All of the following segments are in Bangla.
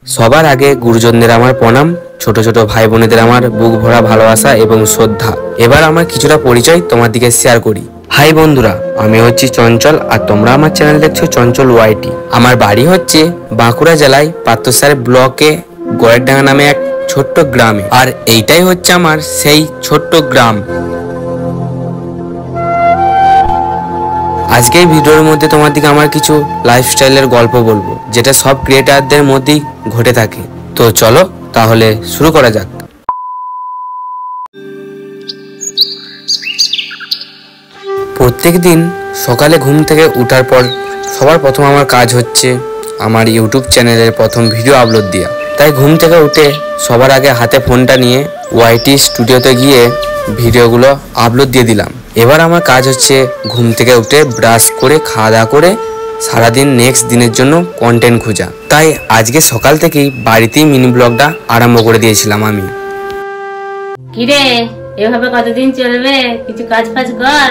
সবার আগে গুরুজনদের আমার প্রণাম, ছোট ছোট ভাই বোনেদের আমার বুক ভরা ভালোবাসা এবং শ্রদ্ধা। এবার আমার কিছুটা পরিচয় তোমার দিকে শেয়ার করি। হাই বন্ধুরা, আমি হচ্ছি চঞ্চল আর তোমরা আমার চ্যানেল দেখছো চঞ্চল ওয়াইটি। আমার বাড়ি হচ্ছে বাঁকুড়া জেলায় পাত্রসার ব্লকে গড়েরডাঙ্গা নামে এক ছোট্ট গ্রামে, আর এইটাই হচ্ছে আমার সেই ছোট্ট গ্রাম। আজকে এই ভিডিওর মধ্যে তোমার দিকে আমার কিছু লাইফস্টাইলের গল্প বলবো, যেটা সব ক্রিয়েটারদের মধ্যেই ঘটে থাকে। তো চলো তাহলে শুরু করা যাক। প্রত্যেক দিন সকালে ঘুম থেকে ওঠার পর সবার প্রথম আমার কাজ হচ্ছে আমার ইউটিউব চ্যানেলের প্রথম ভিডিও আপলোড দেওয়া। তাই ঘুম থেকে উঠে সবার আগে হাতে ফোনটা নিয়ে ওয়াইটি স্টুডিওতে গিয়ে ভিডিওগুলো আপলোড দিয়ে দিলাম। এবার আমার কাজ হচ্ছে ঘুম থেকে উঠে ব্রাশ করে খাওয়া দাওয়া করে সারাদিন নেক্সট দিনের জন্য কন্টেন্ট খোঁজা। তাই আজকে সকাল থেকেই বাড়িতেই মিনি ব্লগটা আরম্ভ করে দিয়েছিলাম আমি। কিরে, এভাবে কতদিন চলবে? কিছু কাজ ফাজ কর,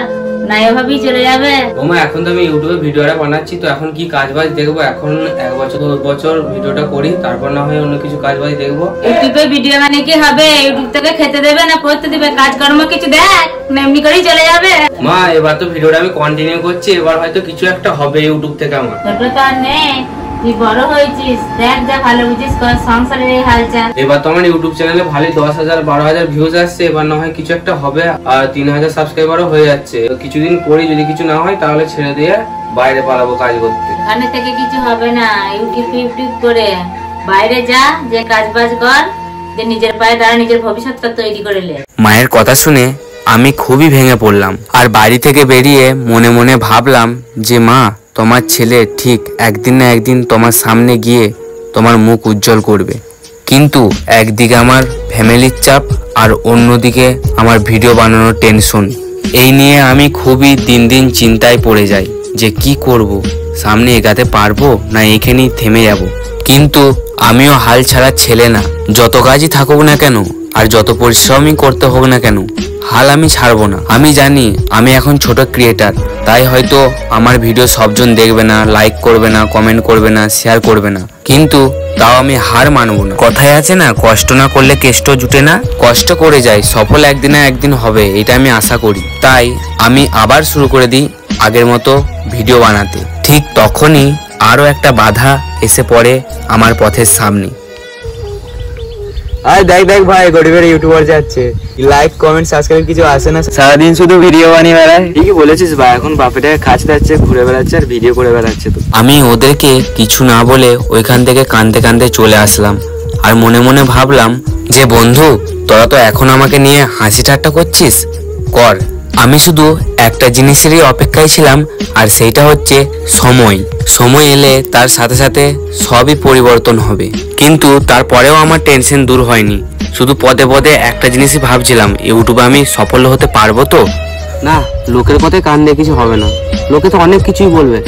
না এভাবেই চলে যাবে? ওমা, এখন তো আমি ইউটিউবে ভিডিওটা বানাচ্ছি, তো এখন কি কাজ বাজ দেখবো? এখন 1 বছর 2 বছর ভিডিওটা করি, তারপর না হয় অন্য কিছু কাজ বাজ দেখবো। ইউটিউবে ভিডিও মানে কি হবে? ইউটিউব থেকে খেতে দেবে না পড়তে দেবে? কাজকর্ম কিছু দেখ, না এমনি করেই চলে যাবে? মা, এবার তো ভিডিওটা আমি কন্টিনিউ করছি, এবার হয়তো কিছু একটা হবে ইউটিউব থেকে আমার। তোর তো আর নেই, তুই বড় হয়েছিস, দেখ যা ভালো বুঝিস কর, সংসারের এই হালচাল। এবার তো আমার ইউটিউব চ্যানেলে ভালোই 10,000 12,000 ভিউজ আসছে, এবার না হয় কিছু একটা হবে, আর 3,000 সাবস্ক্রাইবারও হয়ে যাচ্ছে। কিছুদিন করি, যদি কিছু না হয় তাহলে ছেড়ে দিয়ে বাইরে পালাবো কাজ করতে। এখানে থেকে কিছু হবে না, ইউটিউব করে বাইরে যা, যে কাজ বাজ কর, যে নিজের পায়ে দাঁড়া, নিজের ভবিষ্যৎটা তৈরি করে নে। মায়ের কথা শুনে আমি খুবই ভেঙে পড়লাম, আর বাড়ি থেকে বেরিয়ে মনে মনে ভাবলাম যে মা, তোমার ছেলে ঠিক একদিন না একদিন তোমার সামনে গিয়ে তোমার মুখ উজ্জ্বল করবে। কিন্তু একদিকে আমার ফ্যামিলির চাপ আর অন্যদিকে আমার ভিডিও বানানোর টেনশন, এই নিয়ে আমি খুবই দিন দিন চিন্তায় পড়ে যাই যে কি করব, সামনে এগাতে পারবো না এখানেই থেমে যাব। কিন্তু আমিও হাল ছাড়া ছেলে না, যত কাজই থাকুক না কেন আর যত পরিশ্রমই করতে হোক না কেন, হাল আমি ছাড়বো না। আমি জানি আমি এখন ছোট ক্রিয়েটার, তাই হয়তো আমার ভিডিও সবজন দেখবে না, লাইক করবে না, কমেন্ট করবে না, শেয়ার করবে না, কিন্তু তাও আমি হার মানবো না। কথায় আছে না, কষ্ট না করলে কেষ্ট জুটে না। কষ্ট করে যাই, সফল একদিন না একদিন হবে, এটা আমি আশা করি। তাই আমি আবার শুরু করে দিই আগের মতো ভিডিও বানাতে। ঠিক তখনই আরো একটা বাধা এসে পড়ে আমার পথের সামনে। আর দেখ ভাই, গরিবের ইউটিউবার যাচ্ছে, লাইক কমেন্ট সাবস্ক্রাইব কিছু আসে না, সারাদিন শুধু ভিডিও বানিয়ে বেড়ায়। ঠিকই বলেছিস ভাই, এখন বাপেটাকে খাচ্ছে যাচ্ছে, ঘুরে বেড়াচ্ছে আর ভিডিও করে বেড়াচ্ছে। তো আমি ওদেরকে কিছু না বলে ওইখান থেকে কাঁদতে কাঁদতে চলে আসলাম, আর মনে মনে ভাবলাম যে বন্ধু, তোরা তো এখন আমাকে নিয়ে হাসি ঠাট্টা করছিস, কর। আমি শুধু একটা জিনিসেরই অপেক্ষায় ছিলাম, আর সেইটা হচ্ছে সময়। সময় এলে তার সাথে সাথে সবই পরিবর্তন হবে। কিন্তু তারপরেও আমার টেনশন দূর হয়নি। শুধু পদে পদে একটা জিনিসই ভাবছিলাম, ইউটিউবে আমি সফল হতে পারবো তো? না, লোকের কথায় কান দিয়ে কিছু হবে না। লোকে তো অনেক কিছুই বলবে।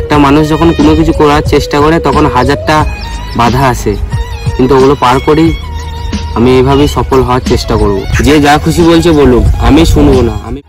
একটা মানুষ যখন কোনো কিছু করার চেষ্টা করে তখন 1000টা বাধা আসে, কিন্তু ওগুলো পার করেই আমি এইভাবেই সফল হওয়ার চেষ্টা করব। যে যা খুশি বলছে বলুক, আমি শুনবো না। আমি